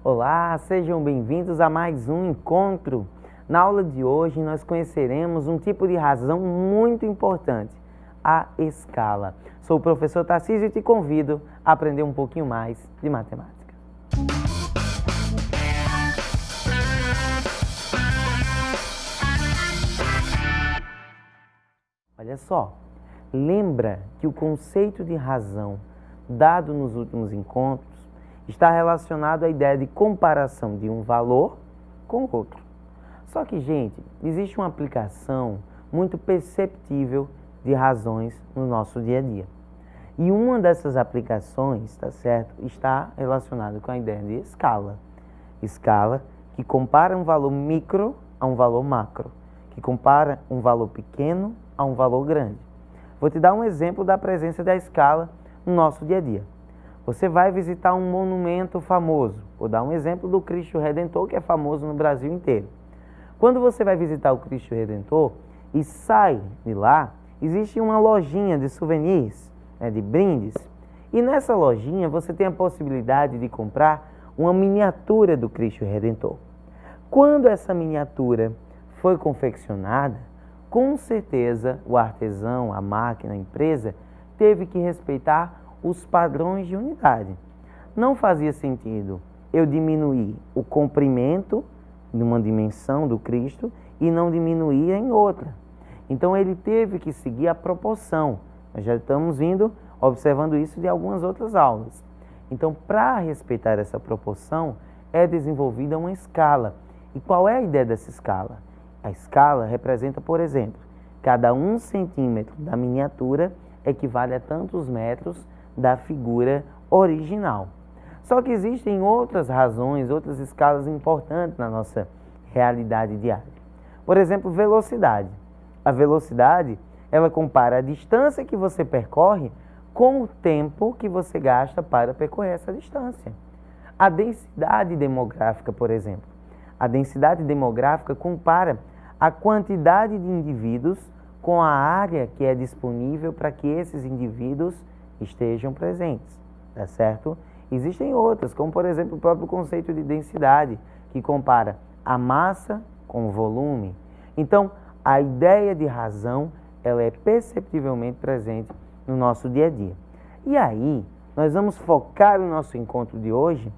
Olá, sejam bem-vindos a mais um encontro. Na aula de hoje nós conheceremos um tipo de razão muito importante, a escala. Sou o professor Tarcísio e te convido a aprender um pouquinho mais de matemática. Olha só, lembra que o conceito de razão dado nos últimos encontros está relacionado à ideia de comparação de um valor com outro. Só que, gente, existe uma aplicação muito perceptível de razões no nosso dia a dia. E uma dessas aplicações, tá certo, está relacionada com a ideia de escala. Escala que compara um valor micro a um valor macro, que compara um valor pequeno a um valor grande. Vou te dar um exemplo da presença da escala no nosso dia a dia. Você vai visitar um monumento famoso. Vou dar um exemplo do Cristo Redentor, que é famoso no Brasil inteiro. Quando você vai visitar o Cristo Redentor e sai de lá, existe uma lojinha de souvenirs, de brindes. E nessa lojinha você tem a possibilidade de comprar uma miniatura do Cristo Redentor. Quando essa miniatura foi confeccionada, com certeza o artesão, a máquina, a empresa, teve que respeitar os padrões de unidade. Não fazia sentido eu diminuir o comprimento de uma dimensão do Cristo e não diminuir em outra. Então ele teve que seguir a proporção. Nós já estamos observando isso de algumas outras aulas. Então, para respeitar essa proporção, é desenvolvida uma escala. E qual é a ideia dessa escala? A escala representa, por exemplo, cada 1 centímetro da miniatura equivale a tantos metros da figura original. Só que existem outras razões, outras escalas importantes na nossa realidade diária. Por exemplo, velocidade. A velocidade, ela compara a distância que você percorre com o tempo que você gasta para percorrer essa distância. A densidade demográfica, por exemplo. A densidade demográfica compara a quantidade de indivíduos com a área que é disponível para que esses indivíduos estejam presentes, tá certo? Existem outras, como por exemplo o próprio conceito de densidade, que compara a massa com o volume. Então, a ideia de razão, ela é perceptivelmente presente no nosso dia a dia. E aí, nós vamos focar o nosso encontro de hoje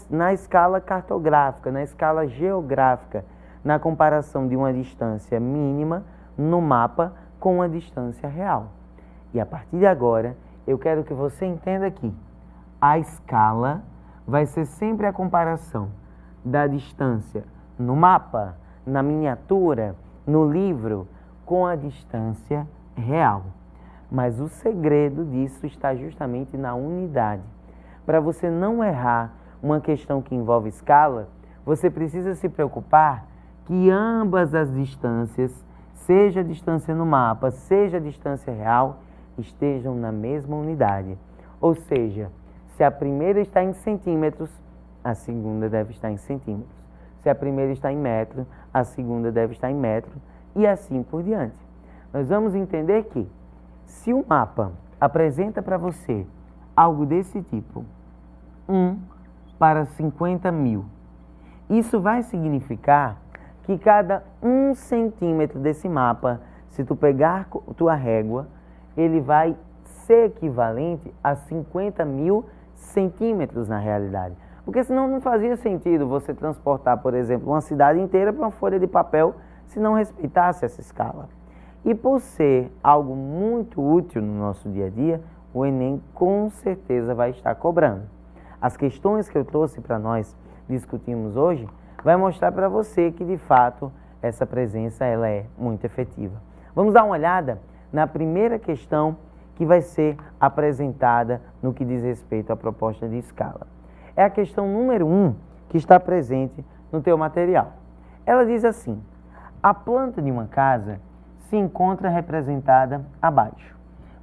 na escala cartográfica, na escala geográfica, na comparação de uma distância mínima no mapa com uma distância real. E a partir de agora, eu quero que você entenda que a escala vai ser sempre a comparação da distância no mapa, na miniatura, no livro, com a distância real. Mas o segredo disso está justamente na unidade. Para você não errar uma questão que envolve escala, você precisa se preocupar que ambas as distâncias, seja a distância no mapa, seja a distância real, estejam na mesma unidade. Ou seja, se a primeira está em centímetros, a segunda deve estar em centímetros. Se a primeira está em metro, a segunda deve estar em metro, e assim por diante. Nós vamos entender que, se o mapa apresenta para você algo desse tipo, 1 para 50 mil, isso vai significar que cada 1 centímetro desse mapa, se tu pegar tua régua, ele vai ser equivalente a 50 mil centímetros na realidade. Porque senão não fazia sentido você transportar, por exemplo, uma cidade inteira para uma folha de papel se não respeitasse essa escala. E por ser algo muito útil no nosso dia a dia, o Enem com certeza vai estar cobrando. As questões que eu trouxe para nós discutirmos hoje vai mostrar para você que, de fato, essa presença ela é muito efetiva. Vamos dar uma olhada na primeira questão que vai ser apresentada no que diz respeito à proposta de escala. É a questão número 1 que está presente no teu material. Ela diz assim: a planta de uma casa se encontra representada abaixo.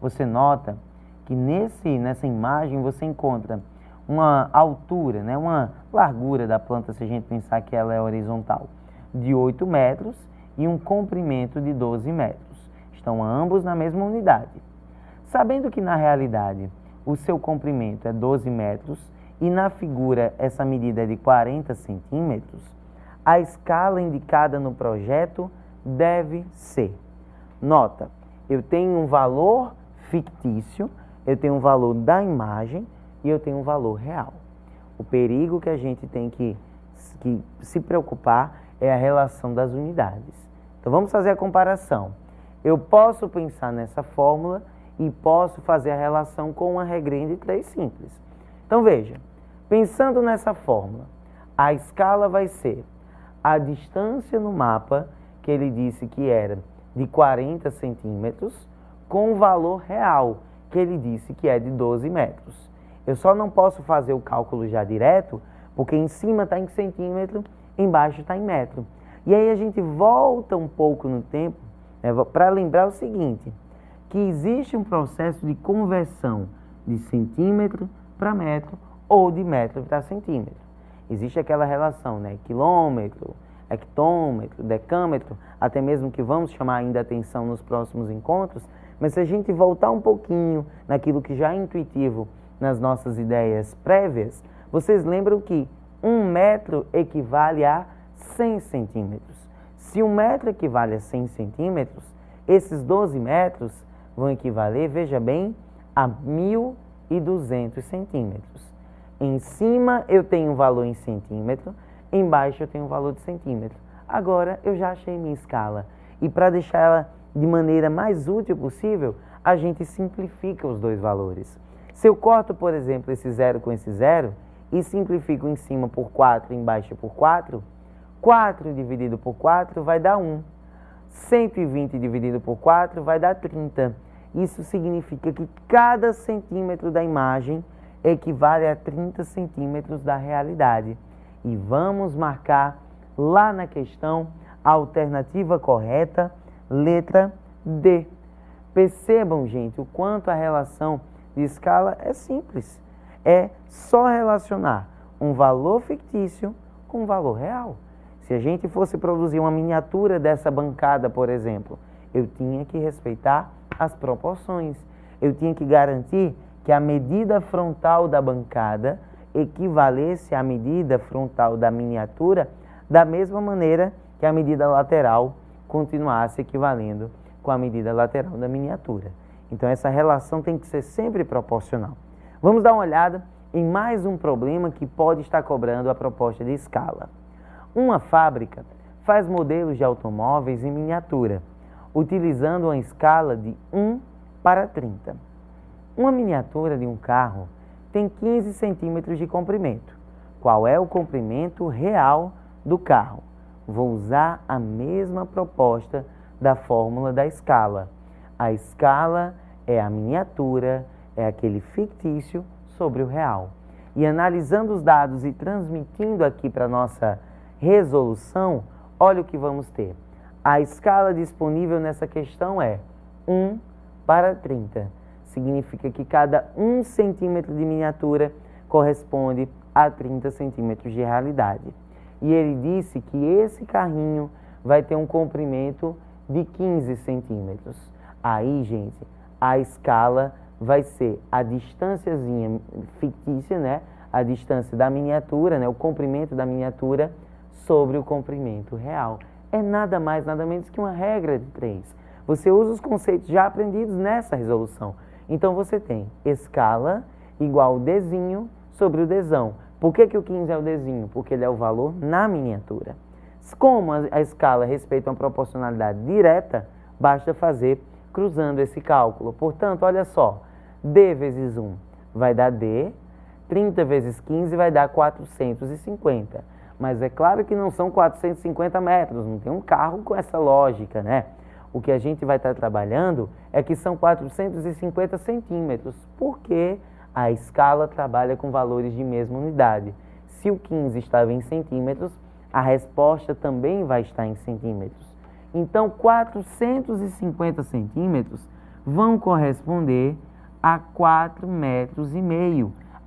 Você nota que nessa imagem você encontra uma altura, uma largura da planta, se a gente pensar que ela é horizontal, de 8 metros e um comprimento de 12 metros. Estão ambos na mesma unidade. Sabendo que na realidade o seu comprimento é 12 metros e na figura essa medida é de 40 centímetros, a escala indicada no projeto deve ser. Nota, eu tenho um valor fictício, eu tenho um valor da imagem e eu tenho um valor real. O perigo que a gente tem que se preocupar é a relação das unidades. Então vamos fazer a comparação. Eu posso pensar nessa fórmula e posso fazer a relação com uma regrinha de 3 simples. Então veja, pensando nessa fórmula, a escala vai ser a distância no mapa, que ele disse que era de 40 centímetros, com o valor real, que ele disse que é de 12 metros. Eu só não posso fazer o cálculo já direto, porque em cima está em centímetro, embaixo está em metro. E aí a gente volta um pouco no tempo, né, para lembrar o seguinte, que existe um processo de conversão de centímetro para metro ou de metro para centímetro. Existe aquela relação, né, quilômetro, hectômetro, decâmetro, até mesmo que vamos chamar ainda atenção nos próximos encontros, mas se a gente voltar um pouquinho naquilo que já é intuitivo nas nossas ideias prévias, vocês lembram que 1 metro equivale a 100 centímetros. Se 1 metro equivale a 100 centímetros, esses 12 metros vão equivaler, veja bem, a 1.200 centímetros. Em cima eu tenho um valor em centímetro, embaixo eu tenho um valor de centímetro. Agora eu já achei minha escala. E para deixar ela de maneira mais útil possível, a gente simplifica os dois valores. Se eu corto, por exemplo, esse 0 com esse 0 e simplifico em cima por 4 e embaixo por 4, 4 dividido por 4 vai dar 1. 120 dividido por 4 vai dar 30. Isso significa que cada centímetro da imagem equivale a 30 centímetros da realidade. E vamos marcar lá na questão a alternativa correta, letra D. Percebam, gente, o quanto a relação de escala é simples. É só relacionar um valor fictício com um valor real. Se a gente fosse produzir uma miniatura dessa bancada, por exemplo, eu tinha que respeitar as proporções. Eu tinha que garantir que a medida frontal da bancada equivalesse à medida frontal da miniatura, da mesma maneira que a medida lateral continuasse equivalendo com a medida lateral da miniatura. Então essa relação tem que ser sempre proporcional. Vamos dar uma olhada em mais um problema que pode estar cobrando a proposta de escala. Uma fábrica faz modelos de automóveis em miniatura, utilizando uma escala de 1 para 30. Uma miniatura de um carro tem 15 centímetros de comprimento. Qual é o comprimento real do carro? Vou usar a mesma proposta da fórmula da escala. A escala é a miniatura, é aquele fictício sobre o real. E analisando os dados e transmitindo aqui para a nossa resolução, olha o que vamos ter. A escala disponível nessa questão é 1 para 30. Significa que cada 1 centímetro de miniatura corresponde a 30 centímetros de realidade. E ele disse que esse carrinho vai ter um comprimento de 15 centímetros. Aí, gente, a escala vai ser a distânciazinha fictícia, né? A distância da miniatura, né? O comprimento da miniatura sobre o comprimento real. É nada mais, nada menos que uma regra de 3. Você usa os conceitos já aprendidos nessa resolução. Então, você tem escala igual Dzinho sobre o Dzão. Por que o 15 é o Dzinho? Porque ele é o valor na miniatura. Como a escala respeita uma proporcionalidade direta, basta fazer cruzando esse cálculo. Portanto, olha só, D vezes 1 vai dar D, 30 vezes 15 vai dar 450. Mas é claro que não são 450 metros, não tem um carro com essa lógica, né? O que a gente vai estar trabalhando é que são 450 centímetros, porque a escala trabalha com valores de mesma unidade. Se o 15 estava em centímetros, a resposta também vai estar em centímetros. Então, 450 centímetros vão corresponder a 4,5 metros,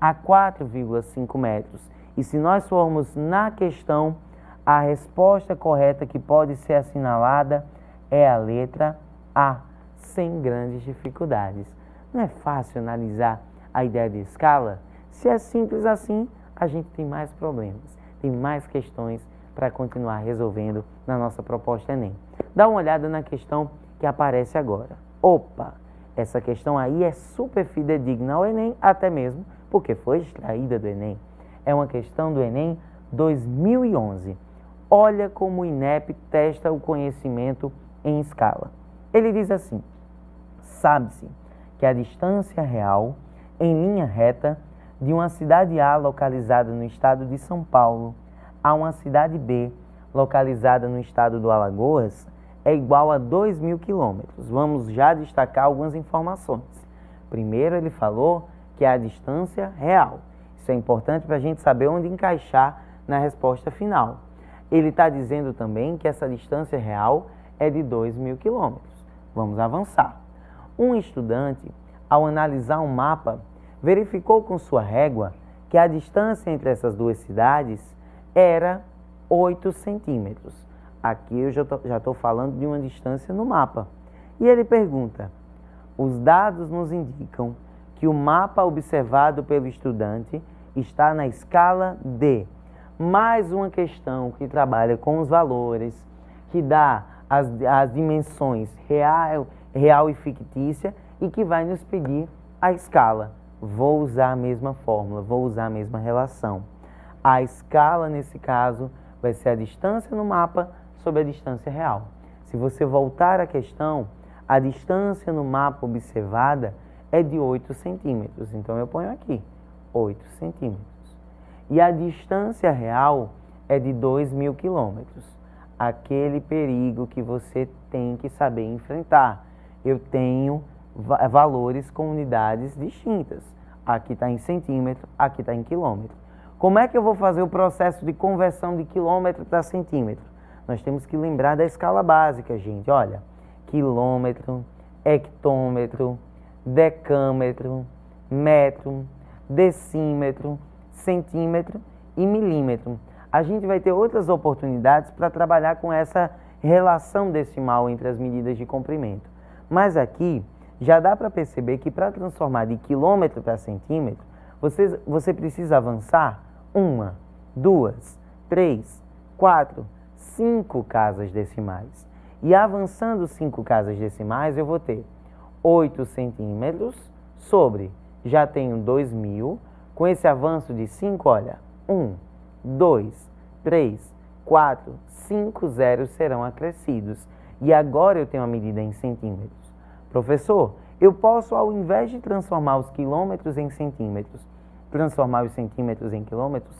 a 4,5 metros. E se nós formos na questão, a resposta correta que pode ser assinalada é a letra A, sem grandes dificuldades. Não é fácil analisar a ideia de escala? Se é simples assim, a gente tem mais problemas, tem mais questões para continuar resolvendo na nossa proposta Enem. Dá uma olhada na questão que aparece agora. Opa, essa questão aí é super fidedigna ao Enem, até mesmo porque foi extraída do Enem. É uma questão do Enem 2011. Olha como o INEP testa o conhecimento em escala. Ele diz assim: sabe-se que a distância real, em linha reta, de uma cidade A localizada no estado de São Paulo a uma cidade B localizada no estado do Alagoas é igual a 2.000 quilômetros. Vamos já destacar algumas informações. Primeiro, ele falou que é a distância real. Isso é importante para a gente saber onde encaixar na resposta final. Ele está dizendo também que essa distância real é de 2.000 quilômetros. Vamos avançar. Um estudante, ao analisar um mapa, verificou com sua régua que a distância entre essas duas cidades era 8 centímetros. Aqui eu já estou falando de uma distância no mapa. E ele pergunta: os dados nos indicam que o mapa observado pelo estudante está na escala D. Mais uma questão que trabalha com os valores, que dá as dimensões real e fictícia e que vai nos pedir a escala. Vou usar a mesma fórmula, vou usar a mesma relação. A escala, nesse caso, vai ser a distância no mapa sobre a distância real. Se você voltar à questão, a distância no mapa observada é de 8 centímetros. Então, eu ponho aqui, 8 centímetros. E a distância real é de 2.000 quilômetros. Aquele perigo que você tem que saber enfrentar. Eu tenho valores com unidades distintas. Aqui está em centímetro, aqui está em quilômetro. Como é que eu vou fazer o processo de conversão de quilômetro para centímetro? Nós temos que lembrar da escala básica, gente. Olha, quilômetro, hectômetro, decâmetro, metro, decímetro, centímetro e milímetro. A gente vai ter outras oportunidades para trabalhar com essa relação decimal entre as medidas de comprimento. Mas aqui já dá para perceber que para transformar de quilômetro para centímetro, você precisa avançar 1, 2, 3, 4, 5 casas decimais. E avançando 5 casas decimais, eu vou ter 8 centímetros sobre, já tenho 2.000, com esse avanço de 5, olha, 1, 2, 3, 4, 5 zeros serão acrescidos. E agora eu tenho a medida em centímetros. Professor, eu posso, ao invés de transformar os quilômetros em centímetros, transformar os centímetros em quilômetros?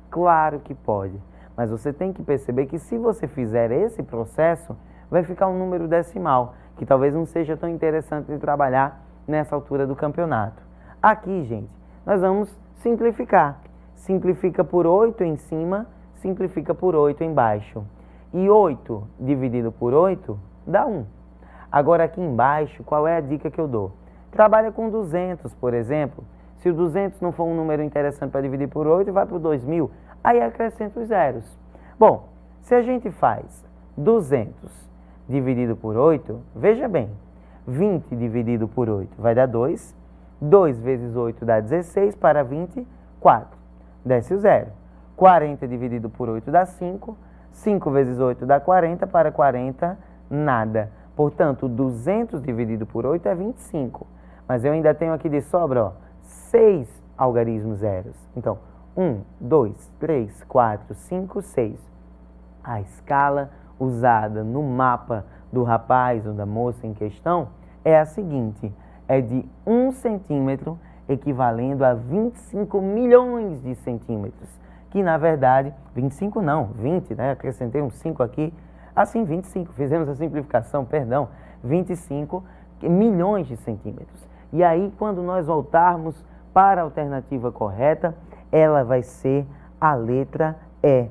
Claro que pode. Mas você tem que perceber que se você fizer esse processo, vai ficar um número decimal, que talvez não seja tão interessante de trabalhar nessa altura do campeonato. Aqui, gente, nós vamos simplificar. Simplifica por 8 em cima, simplifica por 8 embaixo. E 8 dividido por 8 dá 1. Agora aqui embaixo, qual é a dica que eu dou? Trabalha com 200, por exemplo. Se o 200 não for um número interessante para dividir por 8, vai para o 2.000. Aí acrescenta os zeros. Bom, se a gente faz 200 dividido por 8, veja bem, 20 dividido por 8 vai dar 2. 2 vezes 8 dá 16, para 20, 4. Desce o zero. 40 dividido por 8 dá 5. 5 vezes 8 dá 40, para 40, nada. Portanto, 200 dividido por 8 é 25. Mas eu ainda tenho aqui de sobra, ó, 6 algarismos zeros. Então, 1, 2, 3, 4, 5, 6. A escala usada no mapa do rapaz ou da moça em questão é a seguinte: é de 1 centímetro equivalendo a 25 milhões de centímetros. Que, na verdade, 25 não, 20, né? Acrescentei um 5 aqui. Assim, 25, fizemos a simplificação, perdão, 25 milhões de centímetros. E aí, quando nós voltarmos para a alternativa correta, ela vai ser a letra E,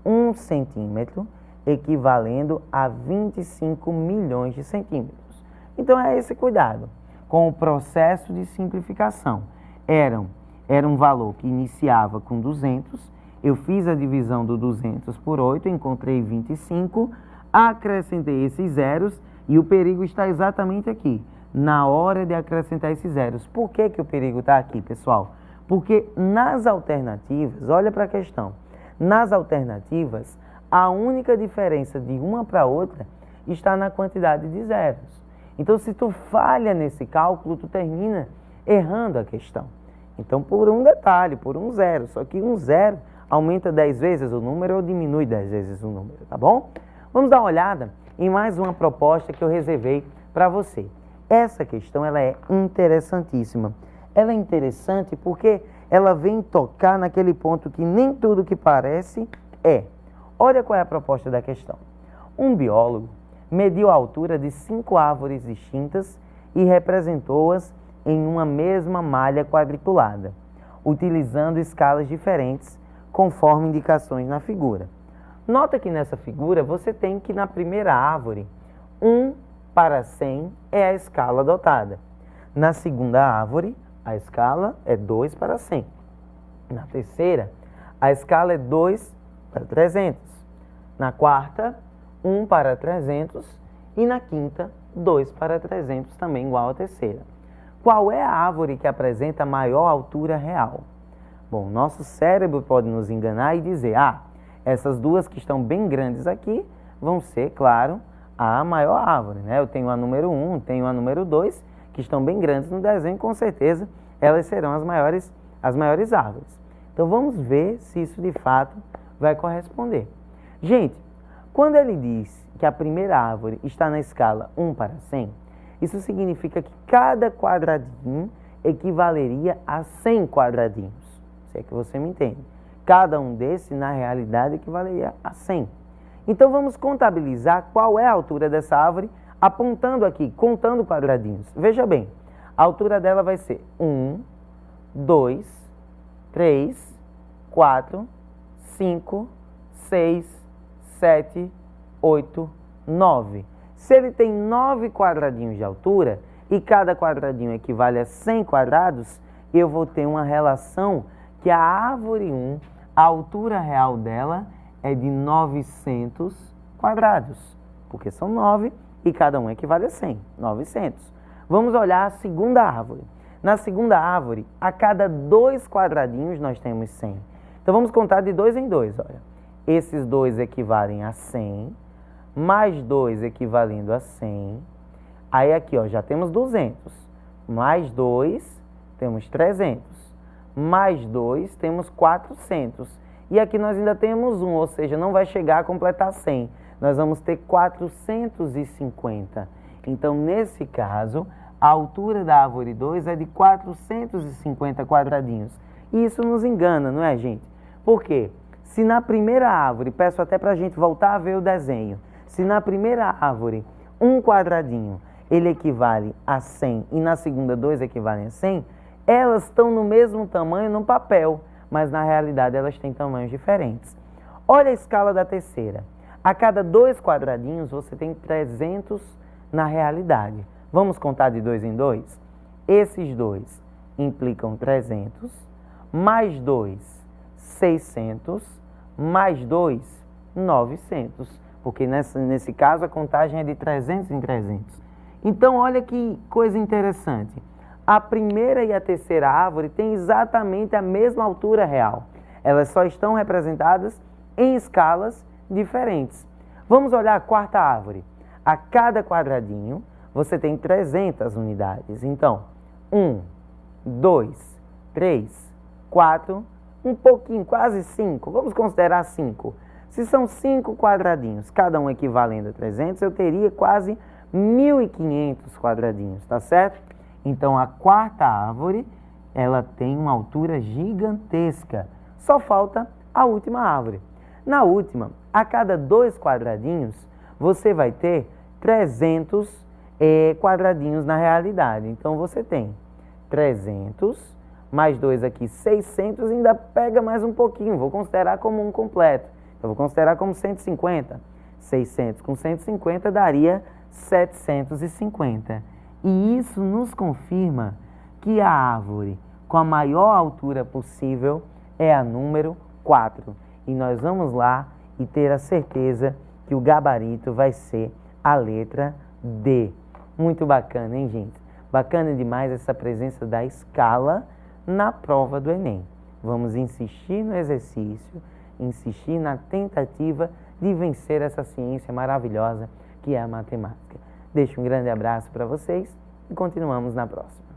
1 centímetro equivalendo a 25 milhões de centímetros. Então, é esse cuidado com o processo de simplificação. Era um valor que iniciava com 200, eu fiz a divisão do 200 por 8, encontrei 25, acrescentei esses zeros e o perigo está exatamente aqui, na hora de acrescentar esses zeros. Por que o perigo está aqui, pessoal? Porque nas alternativas, olha para a questão, nas alternativas, a única diferença de uma para outra está na quantidade de zeros. Então, se tu falha nesse cálculo, tu termina errando a questão. Então, por um detalhe, por um zero, só que um zero aumenta 10 vezes o número ou diminui 10 vezes o número, tá bom? Vamos dar uma olhada em mais uma proposta que eu reservei para você. Essa questão ela é interessantíssima. Ela é interessante porque ela vem tocar naquele ponto que nem tudo que parece é. Olha qual é a proposta da questão. Um biólogo mediu a altura de 5 árvores distintas e representou-as em uma mesma malha quadriculada, utilizando escalas diferentes conforme indicações na figura. Nota que nessa figura você tem que na primeira árvore 1 para 100 é a escala adotada. Na segunda árvore, a escala é 2 para 100. Na terceira, a escala é 2 para 300. Na quarta, 1 para 300. E na quinta, 2 para 300, também igual à terceira. Qual é a árvore que apresenta a maior altura real? Bom, nosso cérebro pode nos enganar e dizer, essas duas que estão bem grandes aqui vão ser, claro, a maior árvore, né? Eu tenho a número 1, tenho a número 2, que estão bem grandes no desenho, com certeza elas serão as maiores árvores. Então vamos ver se isso de fato vai corresponder. Gente, quando ele diz que a primeira árvore está na escala 1 para 100, isso significa que cada quadradinho equivaleria a 100 quadradinhos. Se é que você me entende. Cada um desses, na realidade, equivaleria a 100. Então, vamos contabilizar qual é a altura dessa árvore, apontando aqui, contando quadradinhos. Veja bem, a altura dela vai ser 1, 2, 3, 4, 5, 6, 7, 8, 9. Se ele tem 9 quadradinhos de altura e cada quadradinho equivale a 100 quadrados, eu vou ter uma relação que a árvore 1, a altura real dela é de 900 quadrados, porque são 9 e cada um equivale a 100, 900. Vamos olhar a segunda árvore. Na segunda árvore, a cada 2 quadradinhos nós temos 100. Então vamos contar de 2 em 2, olha. Esses 2 equivalem a 100, mais 2 equivalendo a 100. Aí aqui, ó, já temos 200. Mais 2, temos 300. Mais 2, temos 400. E aqui nós ainda temos 1, ou seja, não vai chegar a completar 100. Nós vamos ter 450. Então, nesse caso, a altura da árvore 2 é de 450 quadradinhos. E isso nos engana, não é, gente? Por quê? Se na primeira árvore, peço até para a gente voltar a ver o desenho, se na primeira árvore, um quadradinho, ele equivale a 100 e na segunda 2 equivalem a 100, elas estão no mesmo tamanho no papel, mas na realidade elas têm tamanhos diferentes. Olha a escala da terceira. A cada 2 quadradinhos você tem 300 na realidade. Vamos contar de 2 em 2? Esses 2 implicam 300, mais 2, 600, mais 2, 900. Porque nesse caso a contagem é de 300 em 300. Então olha que coisa interessante. A primeira e a terceira árvore têm exatamente a mesma altura real. Elas só estão representadas em escalas diferentes. Vamos olhar a quarta árvore. A cada quadradinho você tem 300 unidades. Então, 1, 2, 3, 4, um pouquinho, quase 5. Vamos considerar 5. Se são 5 quadradinhos, cada um equivalendo a 300, eu teria quase 1.500 quadradinhos, tá certo? Então, a quarta árvore, ela tem uma altura gigantesca. Só falta a última árvore. Na última, a cada 2 quadradinhos, você vai ter 300 quadradinhos na realidade. Então, você tem 300, mais 2 aqui, 600, ainda pega mais um pouquinho. Vou considerar como um completo. Eu vou considerar como 150. 600 com 150 daria 750. E isso nos confirma que a árvore com a maior altura possível é a número 4. E nós vamos lá e ter a certeza que o gabarito vai ser a letra D. Muito bacana, hein, gente? Bacana demais essa presença da escala na prova do Enem. Vamos insistir no exercício, insistir na tentativa de vencer essa ciência maravilhosa que é a matemática. Deixo um grande abraço para vocês e continuamos na próxima.